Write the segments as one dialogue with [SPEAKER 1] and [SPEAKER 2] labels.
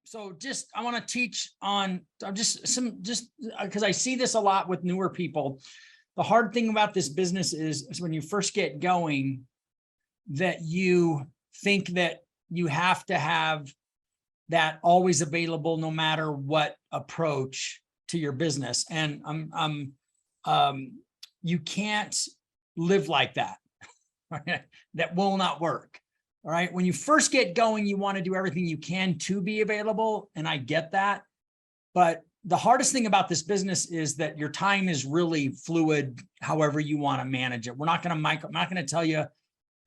[SPEAKER 1] So just, I want to teach on just because I see this a lot with newer people. The hard thing about this business is when you first get going, that you think that you have to have that always available no matter what approach to your business. And you can't live like that. That will not work. All right. When you first get going, you want to do everything you can to be available. And I get that. But the hardest thing about this business is that your time is really fluid, however you want to manage it. I'm not going to tell you,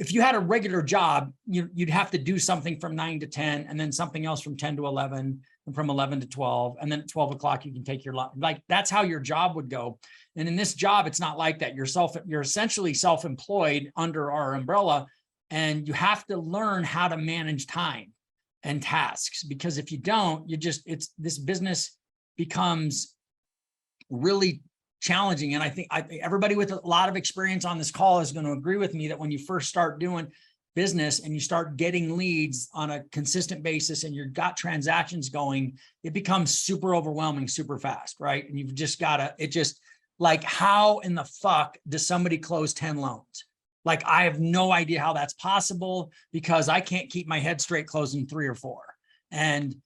[SPEAKER 1] if you had a regular job, you'd have to do something from 9 to 10, and then something else from 10 to 11, and from 11 to 12. And then at 12 o'clock, you can take your lunch. Like, that's how your job would go. And in this job, it's not like that. You're essentially self-employed under our umbrella, and you have to learn how to manage time and tasks, because if you don't, this business becomes really challenging. And I think everybody with a lot of experience on this call is going to agree with me that when you first start doing business and you start getting leads on a consistent basis and you've got transactions going, it becomes super overwhelming, super fast, right? And you've just got to, like, how in the fuck does somebody close 10 loans? Like, I have no idea how that's possible, because I can't keep my head straight closing 3 or 4. And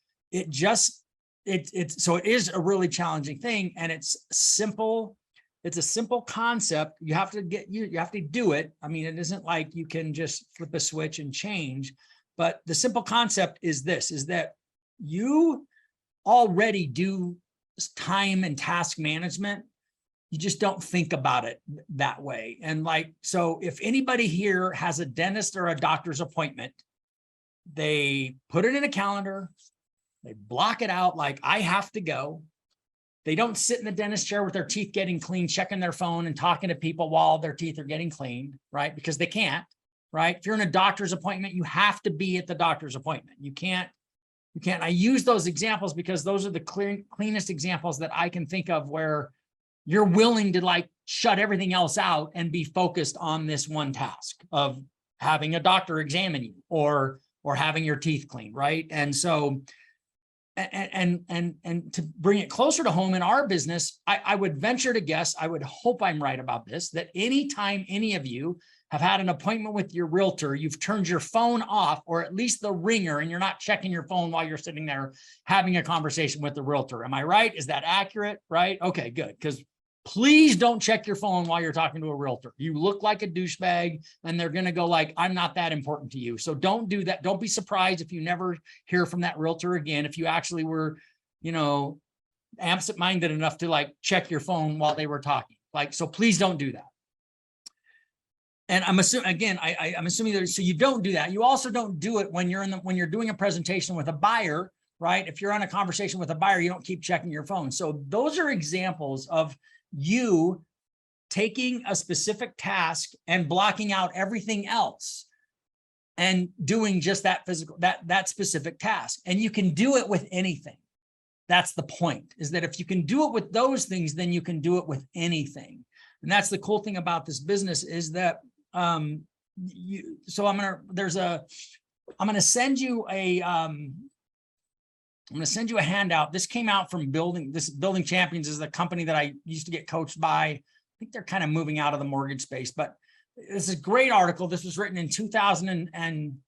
[SPEAKER 1] so it is a really challenging thing, and it's simple. It's a simple concept. You have to do it. I mean, it isn't like you can just flip a switch and change, but the simple concept is that you already do time and task management. You just don't think about it that way. And so if anybody here has a dentist or a doctor's appointment, they put it in a calendar, they block it out, like, I have to go. They don't sit in the dentist chair with their teeth getting clean, checking their phone and talking to people while their teeth are getting cleaned, right? Because they can't, right? If you're in a doctor's appointment, you have to be at the doctor's appointment. You can't. I use those examples because those are the cleanest examples that I can think of where you're willing to shut everything else out and be focused on this one task of having a doctor examine you or having your teeth cleaned, right? And so, and to bring it closer to home in our business, I would venture to guess, I would hope I'm right about this, that anytime any of you have had an appointment with your realtor, you've turned your phone off, or at least the ringer, and you're not checking your phone while you're sitting there having a conversation with the realtor. Am I right? Is that accurate? Right? Okay, good. Because please don't check your phone while you're talking to a realtor. You look like a douchebag, and they're going to go like, I'm not that important to you. So don't do that. Don't be surprised if you never hear from that realtor again, if you actually were, absent-minded enough to check your phone while they were talking. So please don't do that. And I'm assuming, again, I'm assuming that, so you don't do that. You also don't do it when you're doing a presentation with a buyer, right? If you're on a conversation with a buyer, you don't keep checking your phone. So those are examples of you taking a specific task and blocking out everything else and doing just that that specific task. And you can do it with anything. That's the point, is that if you can do it with those things, then you can do it with anything. And that's the cool thing about this business, is that I'm going to send you a handout. This came out from Building Champions, is the company that I used to get coached by. I think they're kind of moving out of the mortgage space, but this is a great article. This was written in 2000 and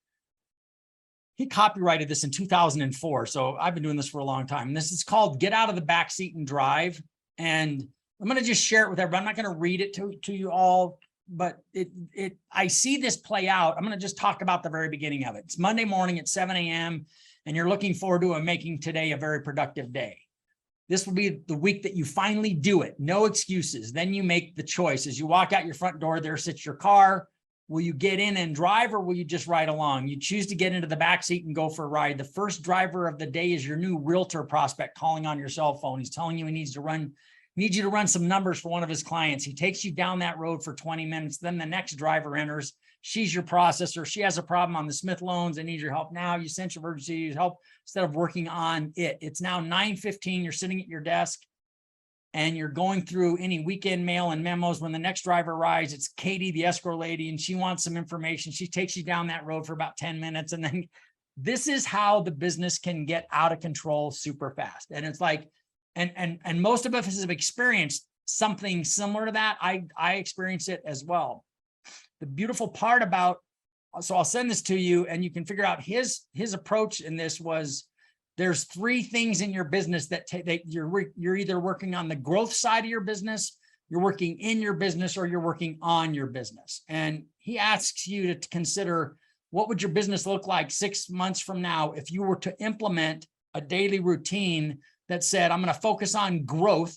[SPEAKER 1] he copyrighted this in 2004. So I've been doing this for a long time. And this is called Get Out of the Backseat and Drive. And I'm going to just share it with everybody. I'm not going to read it to you all, but I see this play out. I'm going to just talk about the very beginning of it. It's Monday morning at 7 a.m. and you're looking forward to making today a very productive day. This will be the week that you finally do it. No excuses. Then you make the choice. As you walk out your front door, there sits your car. Will you get in and drive, or will you just ride along? You choose to get into the back seat and go for a ride. The first driver of the day is your new realtor prospect calling on your cell phone. He's telling you he needs you to run some numbers for one of his clients. He takes you down that road for 20 minutes. Then the next driver enters. She's your processor. She has a problem on the Smith loans and needs your help now. You sent your emergency help instead of working on it. It's now 9:15. You're sitting at your desk and you're going through any weekend mail and memos. When the next driver arrives, it's Katie, the escrow lady, and she wants some information. She takes you down that road for about 10 minutes and then this is how the business can get out of control super fast. And it's like, and most of us have experienced something similar to that. I experienced it as well. The beautiful part about, so I'll send this to you and you can figure out his approach in this was, there's 3 things in your business that you're either working on the growth side of your business, you're working in your business, or you're working on your business. And he asks you to consider, what would your business look like 6 months from now if you were to implement a daily routine that said, I'm going to focus on growth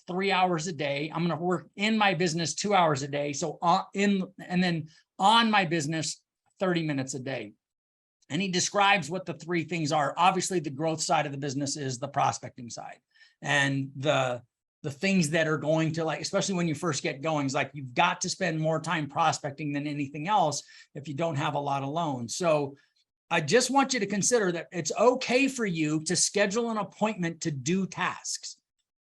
[SPEAKER 1] 3 hours a day. I'm going to work in my business 2 hours a day. So and then on my business 30 minutes a day. And he describes what the 3 things are. Obviously, the growth side of the business is the prospecting side. And the things that are going to, like, especially when you first get going, is like, you've got to spend more time prospecting than anything else if you don't have a lot of loans. So I just want you to consider that it's okay for you to schedule an appointment to do tasks.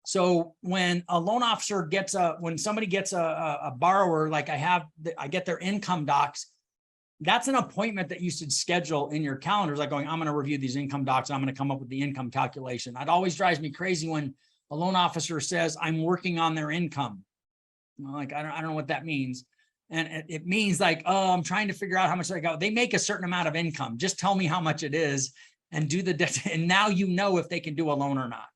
[SPEAKER 1] So when a loan officer when somebody gets a borrower, like I get their income docs, that's an appointment that you should schedule in your calendars, like going, I'm going to review these income docs. I'm going to come up with the income calculation. It always drives me crazy when a loan officer says, I'm working on their income. Like, I don't know what that means. And it means like, oh, I'm trying to figure out how much I got. They make a certain amount of income. Just tell me how much it is and do and now you know if they can do a loan or not.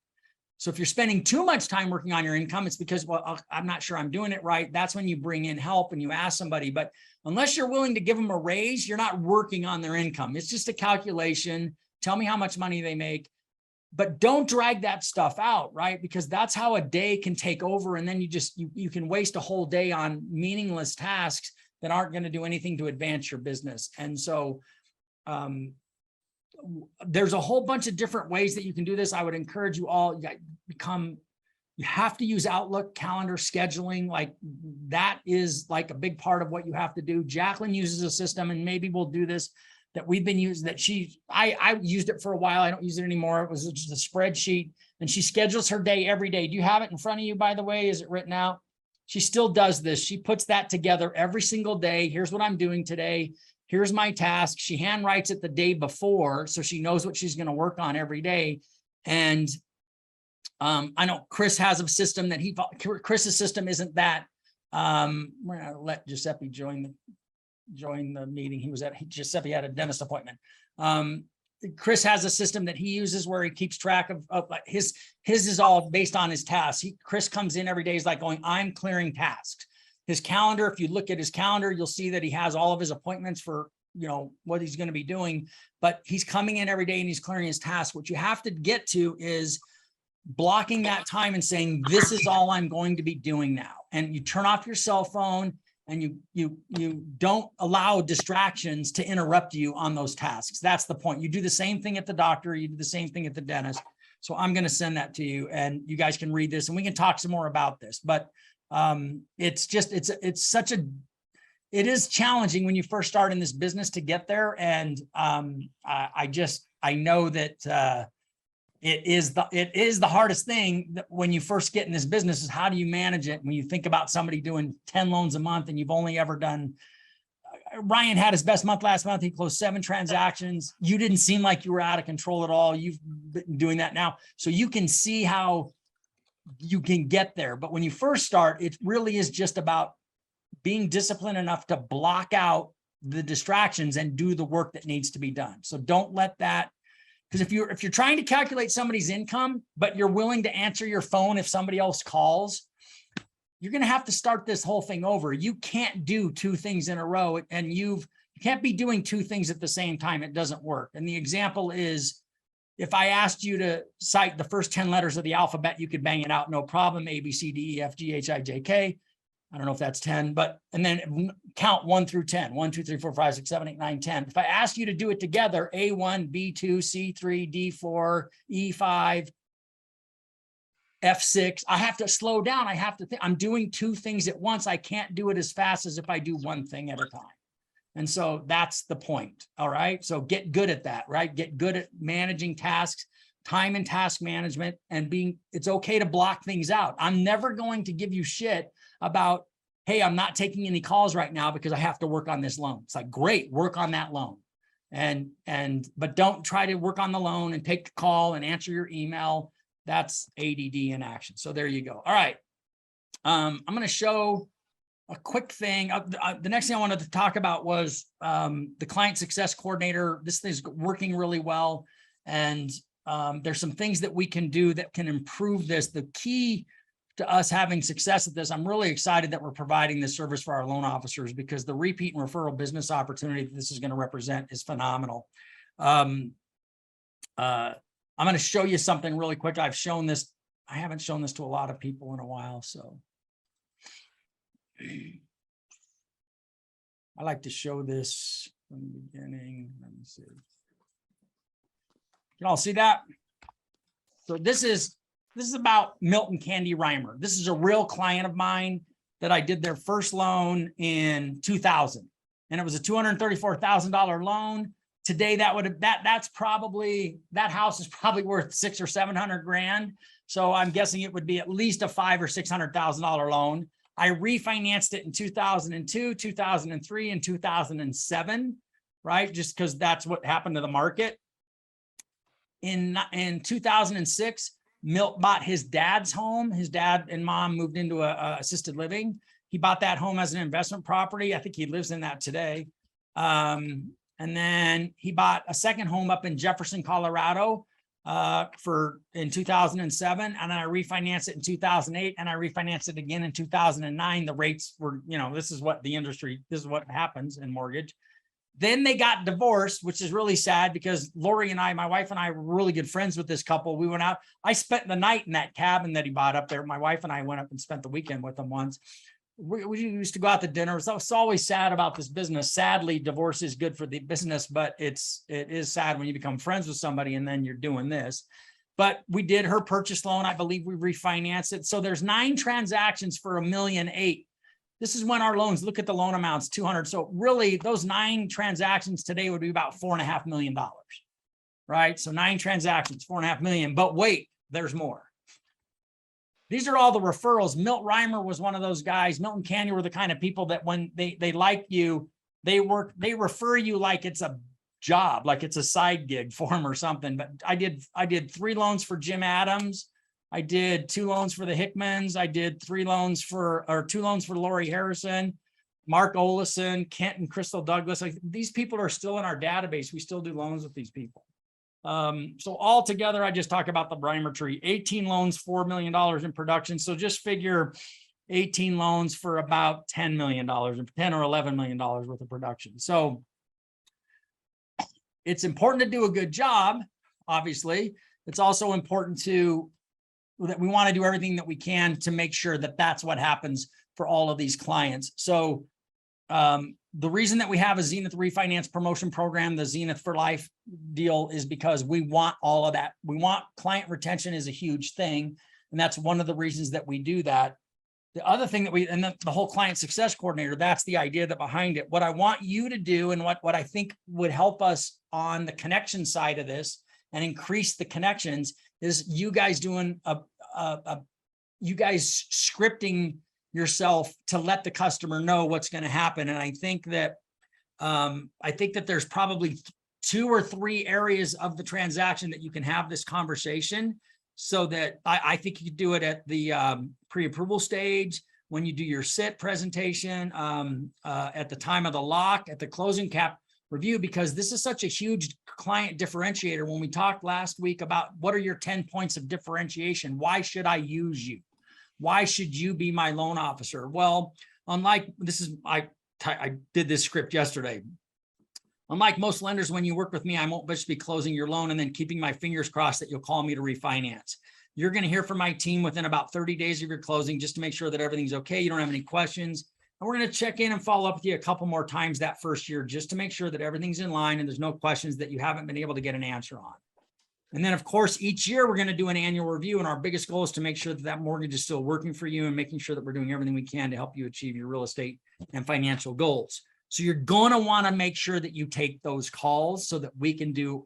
[SPEAKER 1] So if you're spending too much time working on your income, it's because, well, I'm not sure I'm doing it right. That's when you bring in help and you ask somebody. But unless you're willing to give them a raise, you're not working on their income. It's just a calculation. Tell me how much money they make, but don't drag that stuff out, right? Because that's how a day can take over. And then you can waste a whole day on meaningless tasks that aren't going to do anything to advance your business. And so, there's a whole bunch of different ways that you can do this. I would encourage you all, you have to use Outlook, calendar, scheduling. Like, that is like a big part of what you have to do. Jacqueline uses a system, and maybe we'll do this, that we've been using, that I used it for a while. I don't use it anymore. It was just a spreadsheet, and she schedules her day every day. Do you have it in front of you, by the way? Is it written out? She still does this. She puts that together every single day. Here's what I'm doing today. Here's my task. She handwrites it the day before, so she knows what she's going to work on every day. And I know Chris has a system that Chris's system isn't that. We're going to let Giuseppe join the meeting. Giuseppe had a dentist appointment. Chris has a system that he uses where he keeps track of his is all based on his tasks. Chris comes in every day. He's like going, I'm clearing tasks. His calendar, if you look at his calendar, you'll see that he has all of his appointments for, what he's going to be doing, but he's coming in every day and he's clearing his tasks. What you have to get to is blocking that time and saying, this is all I'm going to be doing now. And you turn off your cell phone and you don't allow distractions to interrupt you on those tasks. That's the point. You do the same thing at the doctor. You do the same thing at the dentist. So I'm going to send that to you and you guys can read this and we can talk some more about this, but it is challenging when you first start in this business to get there. And I know that it is the hardest thing that when you first get in this business is how do you manage it? When you think about somebody doing 10 loans a month and you've only ever done, Ryan had his best month last month. He closed 7 transactions. You didn't seem like you were out of control at all. You've been doing that now. So you can see how you can get there. But when you first start, it really is just about being disciplined enough to block out the distractions and do the work that needs to be done. So don't let that, because if you're trying to calculate somebody's income, but you're willing to answer your phone if somebody else calls, you're going to have to start this whole thing over. You can't do 2 things in a row, and you can't be doing 2 things at the same time. It doesn't work. And the example is, if I asked you to cite the first 10 letters of the alphabet, you could bang it out, no problem. A, B, C, D, E, F, G, H, I, J, K. I don't know if that's 10, and then count 1 through 10, 1, 2, 3, 4, 5, 6, 7, 8, 9, 10. If I asked you to do it together, A1, B2, C3, D4, E5, F6, I have to slow down. I have to think. I'm doing 2 things at once. I can't do it as fast as if I do 1 thing at a time. And so that's the point. All right. So get good at that, right? Get good at managing tasks, time and task management, and it's okay to block things out. I'm never going to give you shit about, hey, I'm not taking any calls right now because I have to work on this loan. It's like, great, work on that loan. But don't try to work on the loan and take the call and answer your email. That's ADD in action. So there you go. All right. I'm going to show a quick thing. The next thing I wanted to talk about was the client success coordinator. This thing's working really well. And there's some things that we can do that can improve this. The key to us having success at this, I'm really excited that we're providing this service for our loan officers, because the repeat and referral business opportunity that this is going to represent is phenomenal. I'm going to show you something really quick. I've shown this. I haven't shown this to a lot of people in a while, so I like to show this from the beginning. Let me see. Can all see that? So this is about Milton Candy Reimer. This is a real client of mine that I did their first loan in 2000, and it was a $234,000 loan. Today, that house is probably worth $600,000 or $700,000. So I'm guessing it would be at least a $500,000 or $600,000 loan. I refinanced it in 2002, 2003, and 2007, right? Just because that's what happened to the market. In 2006, Milt bought his dad's home. His dad and mom moved into a assisted living. He bought that home as an investment property. I think he lives in that today. And then he bought a second home up in Jefferson, Colorado, in 2007. And then I refinanced it in 2008, and I refinanced it again in 2009. The rates were, this is what happens in mortgage. Then they got divorced, which is really sad, because Lori and I, my wife and I, were really good friends with this couple. We went out. I spent the night in that cabin that he bought up there. My wife and I went up and spent the weekend with them once. We used to go out to dinner. So it's always sad about this business. Sadly, divorce is good for the business, but it is sad when you become friends with somebody and then you're doing this. But we did her purchase loan. I believe we refinanced it. So there's 9 transactions for $1.8 million. This is when our loans, look at the loan amounts, 200. So really those 9 transactions today would be about $4.5 million, right? So 9 transactions, $4.5 million, but wait, there's more. These are all the referrals. Milt Reimer was one of those guys. Milton Candy were the kind of people that when they like you, they refer you like it's a job, like it's a side gig for them or something. But I did 3 loans for Jim Adams. I did 2 loans for the Hickmans. I did 2 loans for Lori Harrison, Mark Olison, Kent and Crystal Douglas. Like, these people are still in our database. We still do loans with these people. So all together, I just talk about the Reimer tree, 18 loans, $4 million in production. So just figure 18 loans for about $10 million, 10 or $11 million worth of production. So it's important to do a good job. Obviously, it's also important that we want to do everything that we can to make sure that that's what happens for all of these clients. So the reason that we have a Zenith refinance promotion program, the Zenith for Life deal, is because we want all of that. We want client retention is a huge thing. And that's one of the reasons that we do that. The other thing that and the whole client success coordinator, that's the idea that behind it. What I want you to do, and what I think would help us on the connection side of this and increase the connections, is you guys doing you guys scripting yourself to let the customer know what's going to happen. And I think that there's probably 2 or 3 areas of the transaction that you can have this conversation, so that I think you could do it at the pre-approval stage, when you do your SIT presentation, at the time of the lock, at the closing cap review, because this is such a huge client differentiator. When we talked last week about what are your 10 points of differentiation, why should I use you? Why should you be my loan officer? Well, unlike I did this script yesterday. Unlike most lenders, when you work with me, I won't just be closing your loan and then keeping my fingers crossed that you'll call me to refinance. You're going to hear from my team within about 30 days of your closing, just to make sure that everything's okay. You don't have any questions. And we're going to check in and follow up with you a couple more times that first year, just to make sure that everything's in line and there's no questions that you haven't been able to get an answer on. And then, of course, each year we're going to do an annual review, and our biggest goal is to make sure that that mortgage is still working for you and making sure that we're doing everything we can to help you achieve your real estate and financial goals. So you're going to want to make sure that you take those calls so that we can do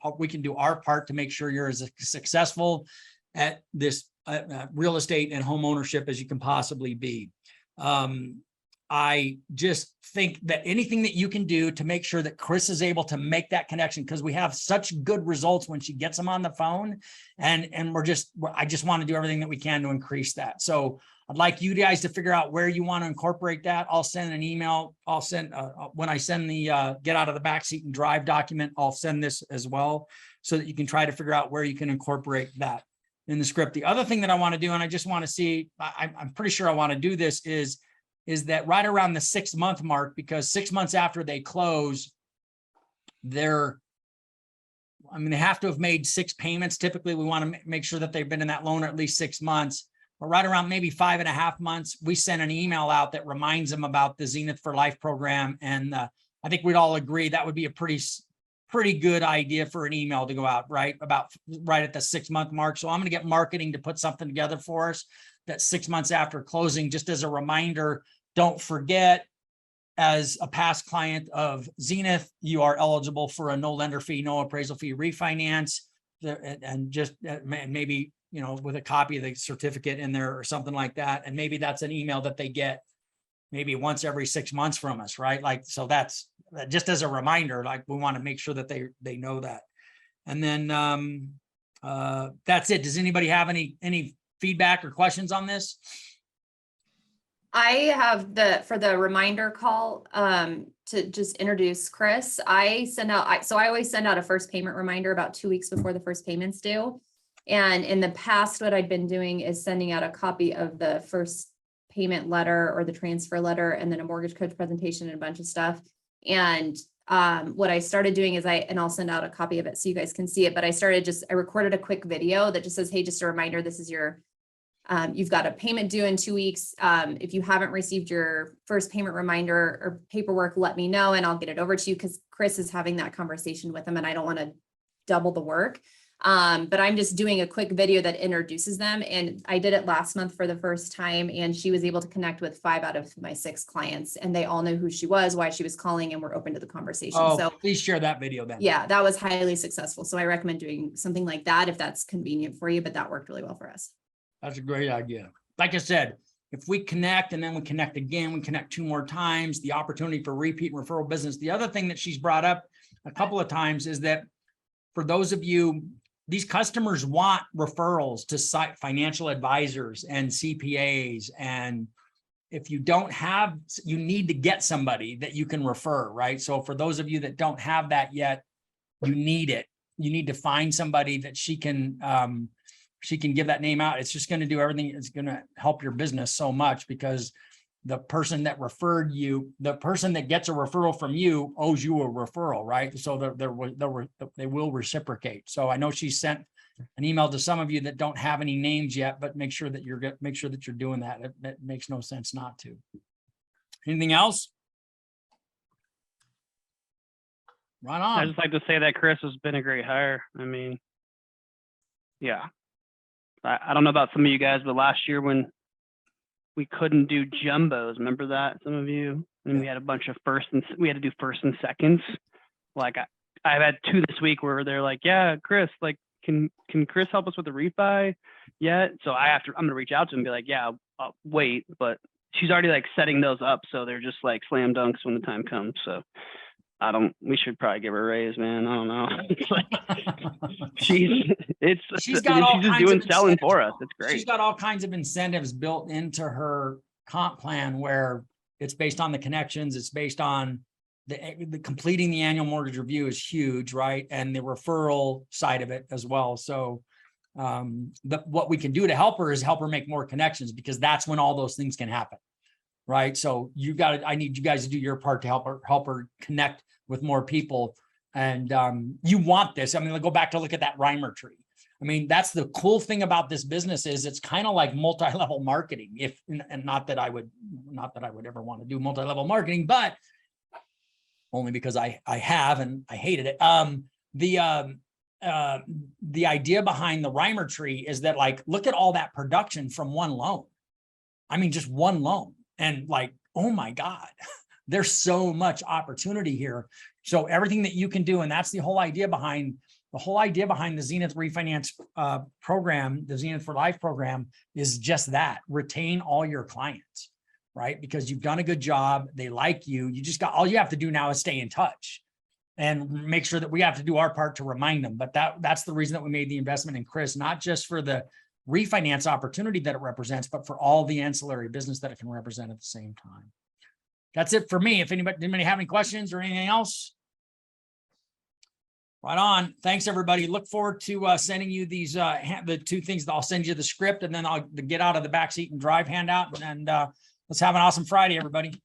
[SPEAKER 1] our part to make sure you're as successful at this real estate and home ownership as you can possibly be. I just think that anything that you can do to make sure that Chris is able to make that connection, because we have such good results when she gets them on the phone, and I just want to do everything that we can to increase that. So I'd like you guys to figure out where you want to incorporate that. I'll send an email. I'll send when I send the get out of the backseat and drive document, I'll send this as well, so that you can try to figure out where you can incorporate that in the script. The other thing that I want to do, and I just want to see, I'm pretty sure I want to do this, is that right around the 6 month mark, because 6 months after they close, they have to have made 6 payments. Typically, we want to make sure that they've been in that loan at least 6 months, but right around maybe 5.5 months, we send an email out that reminds them about the Zenith for Life program. And I think we'd all agree that would be a pretty good idea for an email to go out right at the 6 month mark. So I'm going to get marketing to put something together for us that 6 months after closing, just as a reminder. Don't forget, as a past client of Zenith, you are eligible for a no lender fee, no appraisal fee refinance, and just maybe, with a copy of the certificate in there or something like that. And maybe that's an email that they get maybe once every 6 months from us, right? Like, so that's just as a reminder, like we want to make sure that they know that. And then that's it. Does anybody have any feedback or questions on this?
[SPEAKER 2] I have for the reminder call to just introduce Chris. I always send out a first payment reminder about 2 weeks before the first payment's due. And in the past, what I'd been doing is sending out a copy of the first payment letter or the transfer letter, and then a mortgage coach presentation and a bunch of stuff. And what I started doing is I'll send out a copy of it so you guys can see it, but I recorded a quick video that just says, hey, just a reminder, this is your you've got a payment due in 2 weeks. If you haven't received your first payment reminder or paperwork, let me know and I'll get it over to you, because Chris is having that conversation with them and I don't want to double the work. But I'm just doing a quick video that introduces them. And I did it last month for the first time, and she was able to connect with 5 out of my 6 clients, and they all knew who she was, why she was calling, and were open to the conversation.
[SPEAKER 1] Oh,
[SPEAKER 2] so
[SPEAKER 1] please share that video then.
[SPEAKER 2] Yeah, that was highly successful. So I recommend doing something like that if that's convenient for you, but that worked really well for us.
[SPEAKER 1] That's a great idea. Like I said, if we connect and then we connect again, we connect 2 more times, the opportunity for repeat and referral business. The other thing that she's brought up a couple of times is that for those of you, these customers want referrals to financial advisors and CPAs. And if you don't have, you need to get somebody that you can refer, right? So for those of you that don't have that yet, you need it. You need to find somebody that she can give that name out. It's just going to do everything. It's going to help your business so much, because the person that referred you, the person that gets a referral from you owes you a referral, right? So they will reciprocate. So I know she sent an email to some of you that don't have any names yet, but make sure that you're doing that. It makes no sense not to. Anything else? Right on.
[SPEAKER 3] I just like to say that Chris has been a great hire. I mean, yeah. I don't know about some of you guys, but last year when we couldn't do jumbos, remember that, some of you? And we had a bunch of we had to do first and seconds. Like I've had 2 this week where they're like, yeah, Chris, like, can Chris help us with the refi yet? So I'm going to reach out to him and be like, yeah, I'll wait. But she's already like setting those up. So they're just like slam dunks when the time comes. So we should probably give her a raise, man. I don't know. It's like, she's just doing selling for us. It's great.
[SPEAKER 1] She's got all kinds of incentives built into her comp plan, where it's based on the connections. It's based on the completing the annual mortgage review is huge, right? And the referral side of it as well. So what we can do to help her is help her make more connections, because that's when all those things can happen. Right. So I need you guys to do your part to help her connect with more people. And you want this. I mean, go back to look at that Reimer tree. I mean, that's the cool thing about this business, is it's kind of like multi-level marketing. And not that I would ever want to do multi-level marketing, but only because I have, and I hated it. The idea behind the Reimer tree is that, like, look at all that production from one loan. I mean, just one loan. And like, oh my God, there's so much opportunity here. So everything that you can do, and that's the whole idea behind the Zenith refinance program, the Zenith for Life program, is just that: retain all your clients. right? Because you've done a good job. They like you. All you have to do now is stay in touch and make sure that we have to do our part to remind them. But that's the reason that we made the investment in Chris, not just for the refinance opportunity that it represents, but for all the ancillary business that it can represent at the same time. That's it for me. If anybody have any questions or anything else? Right on. Thanks, everybody. Look forward to sending you these, the two things. I'll send you the script and then I'll get out of the back seat and drive handout. And let's have an awesome Friday, everybody.